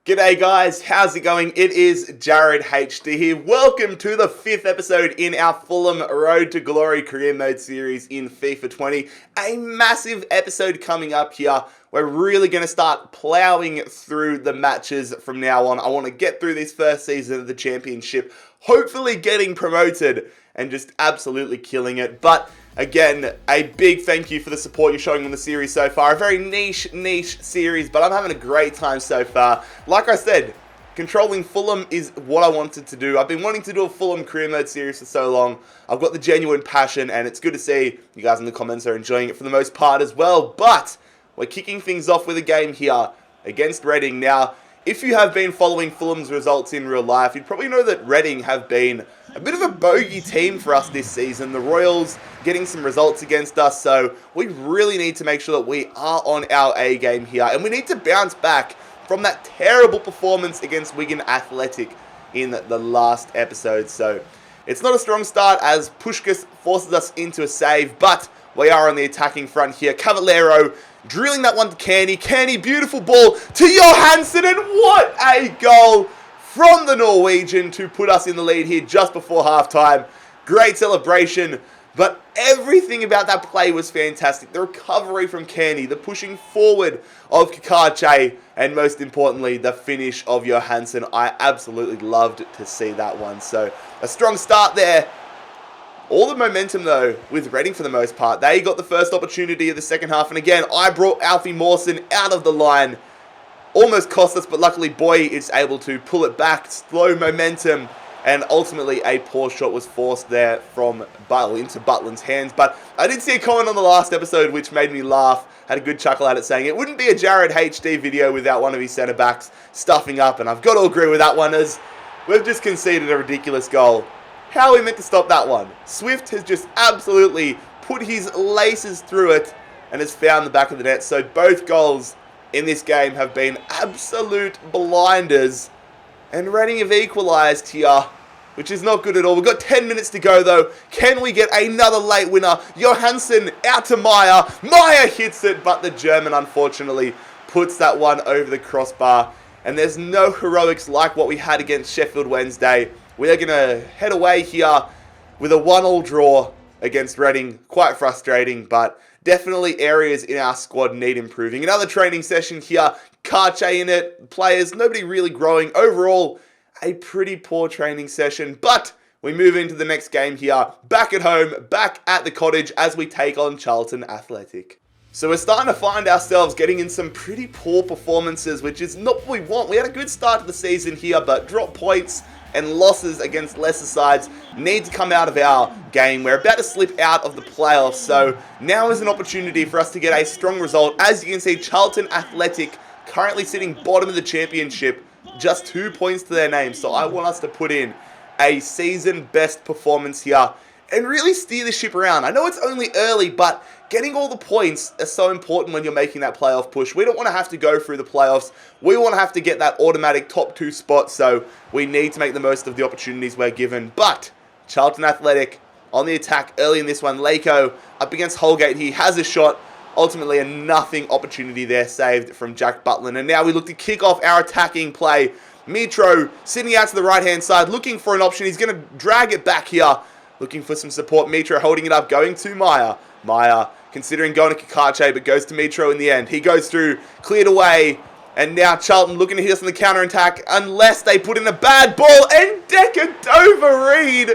G'day guys, how's it going? It is JarradHD here. Welcome to the 5th episode in our Fulham Road to Glory career mode series in FIFA 20. A massive episode coming up here. We're really going to start ploughing through the matches from now on. I want to get through this first season of the championship, hopefully getting promoted and just absolutely killing it. But again, a big thank you for the support you're showing on the series so far. A very niche series, but I'm having a great time so far. Like I said, controlling Fulham is what I wanted to do. I've been wanting to do a Fulham career mode series for so long. I've got the genuine passion, and it's good to see you guys in the comments are enjoying it for the most part as well. But we're kicking things off with a game here against Reading. Now, if you have been following Fulham's results in real life, you'd probably know that Reading have been a bit of a bogey team for us this season. The Royals getting some results against us, so we really need to make sure that we are on our A game here. And we need to bounce back from that terrible performance against Wigan Athletic in the last episode. So it's not a strong start as Puskás forces us into a save, but we are on the attacking front here. Cavallero drilling that one to Kearney. Kearney, beautiful ball to Johansson, and what a goal from the Norwegian to put us in the lead here just before halftime. Great celebration, but everything about that play was fantastic. The recovery from Kearney, the pushing forward of Kakache, and most importantly, the finish of Johansson. I absolutely loved to see that one. So a strong start there. All the momentum, though, with Reading for the most part. They got the first opportunity of the second half. And again, I brought Alfie Mawson out of the line. Almost cost us, but luckily Boy is able to pull it back. Slow momentum. And ultimately, a poor shot was forced there from Buttle into Butland's hands. But I did see a comment on the last episode which made me laugh. Had a good chuckle at it, saying it wouldn't be a JarradHD video without one of his centre-backs stuffing up. And I've got to agree with that one, as we've just conceded a ridiculous goal. How are we meant to stop that one? Swift has just absolutely put his laces through it and has found the back of the net. So both goals in this game have been absolute blinders. And Reading have equalised here, which is not good at all. We've got 10 minutes to go, though. Can we get another late winner? Johansson out to Meyer. Meyer hits it, but the German, unfortunately, puts that one over the crossbar. And there's no heroics like what we had against Sheffield Wednesday. We are going to head away here with a 1-1 draw against Reading. Quite frustrating, but definitely areas in our squad need improving. Another training session here. Karche in it. Players, nobody really growing. Overall, a pretty poor training session. But we move into the next game here. Back at home, back at the Cottage as we take on Charlton Athletic. So we're starting to find ourselves getting in some pretty poor performances, which is not what we want. We had a good start to the season here, but drop points and losses against lesser sides need to come out of our game. We're about to slip out of the playoffs, so now is an opportunity for us to get a strong result. As you can see, Charlton Athletic currently sitting bottom of the championship, just 2 points to their name. So I want us to put in a season best performance here and really steer the ship around. I know it's only early, but getting all the points is so important when you're making that playoff push. We don't want to have to go through the playoffs. We want to have to get that automatic top 2 spot, so we need to make the most of the opportunities we're given. But Charlton Athletic on the attack early in this one. Lako up against Holgate. He has a shot. Ultimately, a nothing opportunity there saved from Jack Butland. And now we look to kick off our attacking play. Mitro sitting out to the right-hand side, looking for an option. He's going to drag it back here. Looking for some support. Mitro holding it up, going to Meyer. Meyer considering going to Kakache, but goes to Mitro in the end. He goes through, cleared away, and now Charlton looking to hit us on the counter-attack unless they put in a bad ball. And Decordova-Reid,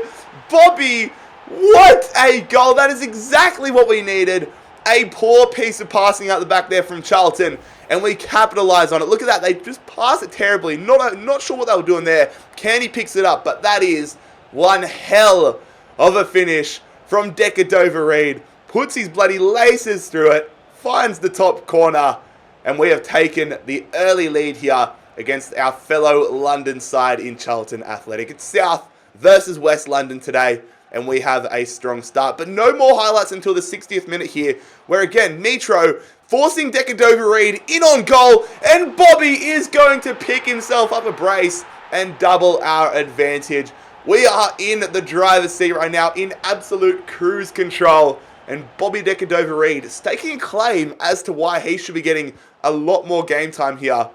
Bobby, what a goal. That is exactly what we needed. A poor piece of passing out the back there from Charlton, and we capitalise on it. Look at that. They just pass it terribly. Not sure what they were doing there. Kearney picks it up, but that is one hell of a finish from Decordova-Reid. Puts his bloody laces through it, finds the top corner, and we have taken the early lead here against our fellow London side in Charlton Athletic. It's South versus West London today, and we have a strong start. But no more highlights until the 60th minute here, where again, Mitro forcing Decordova-Reid in on goal, and Bobby is going to pick himself up a brace and double our advantage. We are in the driver's seat right now, in absolute cruise control. And Bobby Decordova-Reid is taking a claim as to why he should be getting a lot more game time here.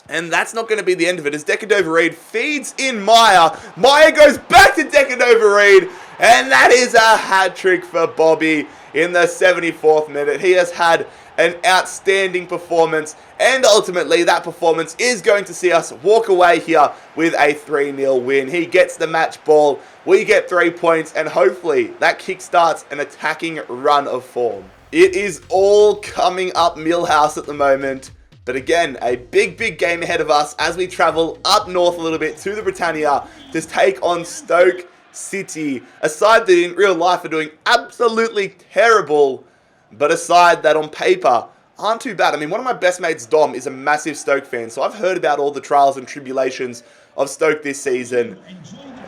And that's not going to be the end of it as Decordova-Reid feeds in Meyer. Meyer goes back to Decordova-Reid, and that is a hat-trick for Bobby in the 74th minute. He has had an outstanding performance, and ultimately that performance is going to see us walk away here with a 3-0 win. He gets the match ball, we get 3 points, and hopefully that kickstarts an attacking run of form. It is all coming up Millhouse at the moment. But again, a big game ahead of us as we travel up north a little bit to the Britannia to take on Stoke City. A side that in real life are doing absolutely terrible, but a side that on paper aren't too bad. I mean, one of my best mates, Dom, is a massive Stoke fan, so I've heard about all the trials and tribulations of Stoke this season.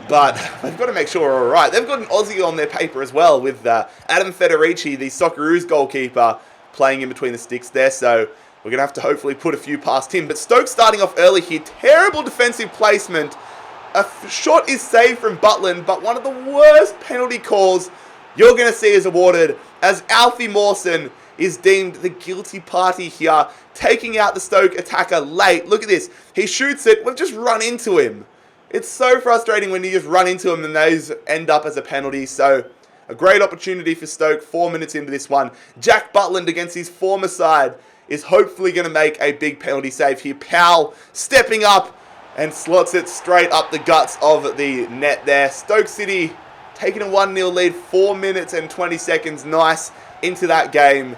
But they've got to make sure we're alright. They've got an Aussie on their paper as well with Adam Federici, the Socceroos goalkeeper, playing in between the sticks there, so we're going to have to hopefully put a few past him. But Stoke starting off early here. Terrible defensive placement. A shot is saved from Butland, but one of the worst penalty calls you're going to see is awarded as Alfie Mawson is deemed the guilty party here, taking out the Stoke attacker late. Look at this. He shoots it. We've just run into him. It's so frustrating when you just run into him and those end up as a penalty. So a great opportunity for Stoke 4 minutes into this one. Jack Butland against his former side is hopefully going to make a big penalty save here. Powell stepping up and slots it straight up the guts of the net there. Stoke City taking a 1-0 lead, 4 minutes and 20 seconds. Nice into that game.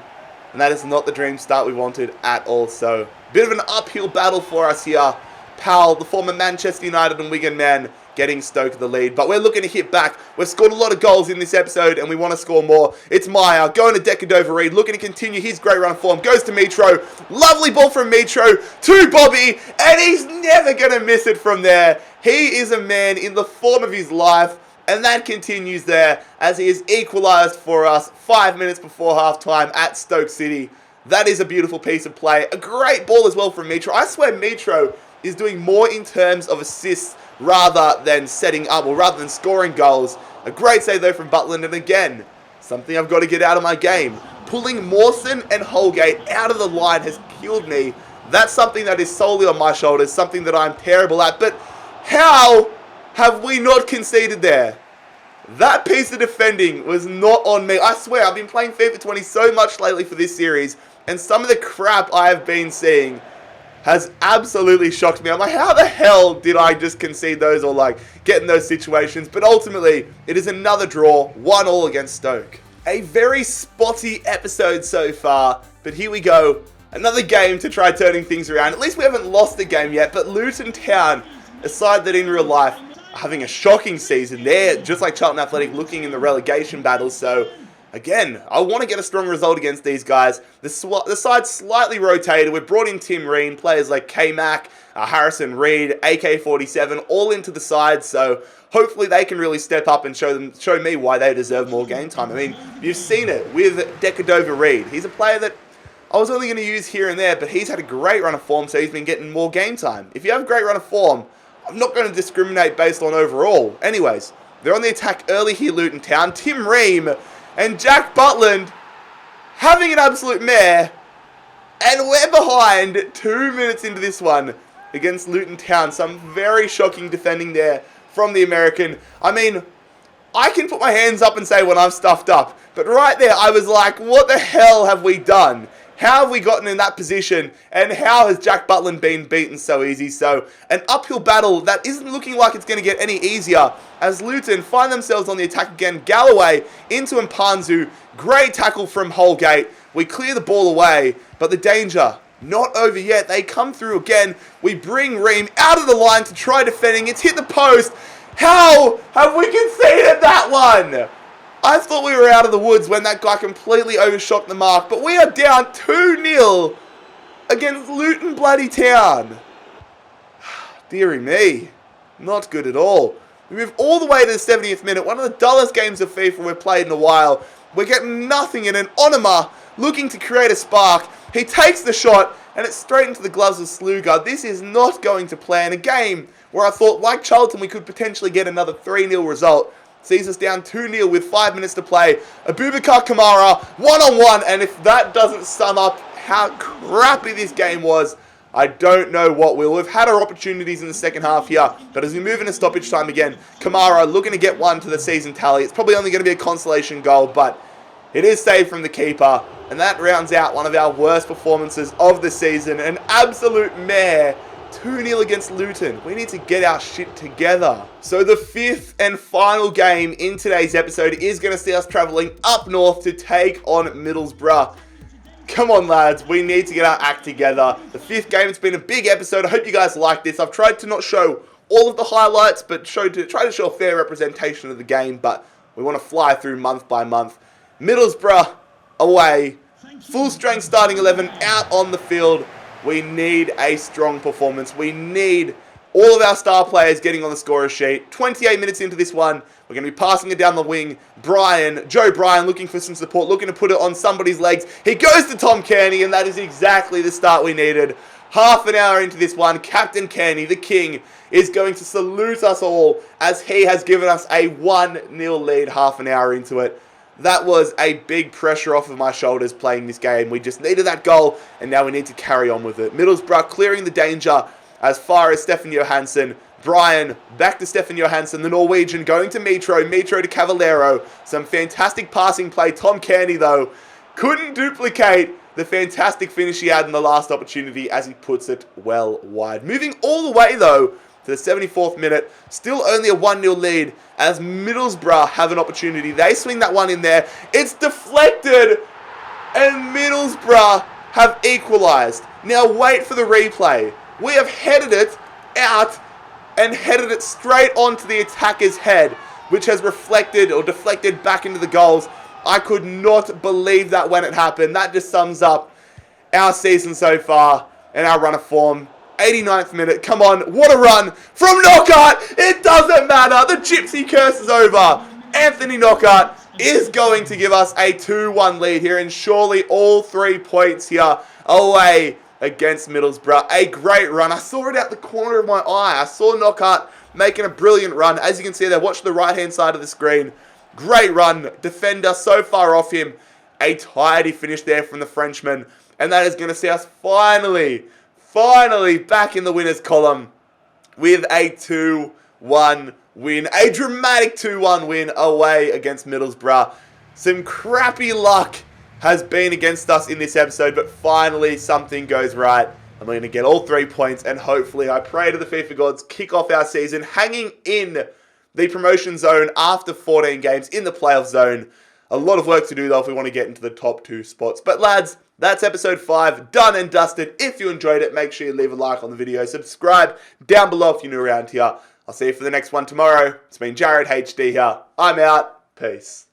And that is not the dream start we wanted at all. So, bit of an uphill battle for us here. Powell, the former Manchester United and Wigan man, getting Stoke the lead. But we're looking to hit back. We've scored a lot of goals in this episode and we want to score more. It's Meyer going to Decordova-Reid, looking to continue his great run of form. Goes to Mitro. Lovely ball from Mitro to Bobby. And he's never going to miss it from there. He is a man in the form of his life. And that continues there as he is equalised for us 5 minutes before half-time at Stoke City. That is a beautiful piece of play. A great ball as well from Mitro. I swear Mitro is doing more in terms of assists rather than setting up or rather than scoring goals. A great save though from Butland, and again, something I've got to get out of my game. Pulling Mawson and Holgate out of the line has killed me. That's something that is solely on my shoulders, something that I'm terrible at. But how have we not conceded there? That piece of defending was not on me. I swear, I've been playing FIFA 20 so much lately for this series, and some of the crap I have been seeing has absolutely shocked me. I'm like, how the hell did I just concede those or like get in those situations? But ultimately, it is another draw, 1-1 against Stoke. A very spotty episode so far, but here we go. Another game to try turning things around. At least we haven't lost the game yet, but Luton Town, a side that in real life are having a shocking season. They're just like Charlton Athletic looking in the relegation battle, so again, I want to get a strong result against these guys. The side's slightly rotated. We've brought in Tim Reen, players like K-Mac, Harrison Reed, AK-47, all into the side. So hopefully they can really step up and show me why they deserve more game time. I mean, you've seen it with Decordova-Reid. He's a player that I was only going to use here and there, but he's had a great run of form, so he's been getting more game time. If you have a great run of form, I'm not going to discriminate based on overall. Anyways, they're on the attack early here, Luton Town. Tim Ream and Jack Butland having an absolute mare. And we're behind 2 minutes into this one against Luton Town. Some very shocking defending there from the American. I mean, I can put my hands up and say when I'm stuffed up. But right there, I was like, what the hell have we done? How have we gotten in that position? And how has Jack Butland been beaten so easy? So, an uphill battle that isn't looking like it's going to get any easier as Luton find themselves on the attack again. Galloway into Mpanzu. Great tackle from Holgate. We clear the ball away, but the danger not over yet. They come through again. We bring Ream out of the line to try defending. It's hit the post. How have we conceded that one? I thought we were out of the woods when that guy completely overshot the mark, but we are down 2-0 against Luton bloody Town. Deary me, not good at all. We move all the way to the 70th minute, one of the dullest games of FIFA we've played in a while. We're getting nothing in an Onoma looking to create a spark. He takes the shot and it's straight into the gloves of Sluga. This is not going to plan. A game where I thought, like Charlton, we could potentially get another 3-0 result. Sees us down 2-0 with 5 minutes to play. Abubakar Kamara, one-on-one. And if that doesn't sum up how crappy this game was, I don't know what will. We've had our opportunities in the second half here, but as we move into stoppage time again, Kamara looking to get one to the season tally. It's probably only going to be a consolation goal, but it is saved from the keeper, and that rounds out one of our worst performances of the season. An absolute mare. 2-0 against Luton. We need to get our shit together. So the fifth and final game in today's episode is going to see us travelling up north to take on Middlesbrough. Come on, lads. We need to get our act together. The fifth game, it's been a big episode. I hope you guys like this. I've tried to not show all of the highlights, but try to show a fair representation of the game, but we want to fly through month by month. Middlesbrough away. Full strength starting 11 out on the field. We need a strong performance. We need all of our star players getting on the scorer sheet. 28 minutes into this one, we're going to be passing it down the wing. Joe Bryan looking for some support, looking to put it on somebody's legs. He goes to Tom Kearney, and that is exactly the start we needed. Half an hour into this one, Captain Kearney, the king, is going to salute us all as he has given us a 1-0 lead half an hour into it. That was a big pressure off of my shoulders playing this game. We just needed that goal, and now we need to carry on with it. Middlesbrough clearing the danger as far as Stefan Johansson. Bryan back to Stefan Johansson, the Norwegian, going to Mitro to Cavallero. Some fantastic passing play. Tom Kearney, though, couldn't duplicate the fantastic finish he had in the last opportunity as he puts it well wide. Moving all the way, though, to the 74th minute. Still only a 1-0 lead as Middlesbrough have an opportunity. They swing that one in there. It's deflected, and Middlesbrough have equalised. Now wait for the replay. We have headed it out and headed it straight onto the attacker's head, which has reflected or deflected back into the goals. I could not believe that when it happened. That just sums up our season so far and our run of form. 89th minute, come on, what a run from Knockaert. It doesn't matter, the gypsy curse is over. Anthony Knockaert is going to give us a 2-1 lead here, and surely all 3 points here away against Middlesbrough. A great run. I saw it out the corner of my eye. I saw Knockaert making a brilliant run. As you can see there, watch the right hand side of the screen. Great run, defender so far off him. A tidy finish there from the Frenchman, and that is going to see us finally back in the winners column with a 2-1 win. A dramatic 2-1 win away against Middlesbrough. Some crappy luck has been against us in this episode, but finally something goes right. I'm going to get all 3 points, and hopefully, I pray to the FIFA gods, kick off our season hanging in the promotion zone after 14 games in the playoff zone. A lot of work to do, though, if we want to get into the top 2 spots. But lads, that's episode 5, done and dusted. If you enjoyed it, make sure you leave a like on the video. Subscribe down below if you're new around here. I'll see you for the next one tomorrow. It's been JarradHD here. I'm out. Peace.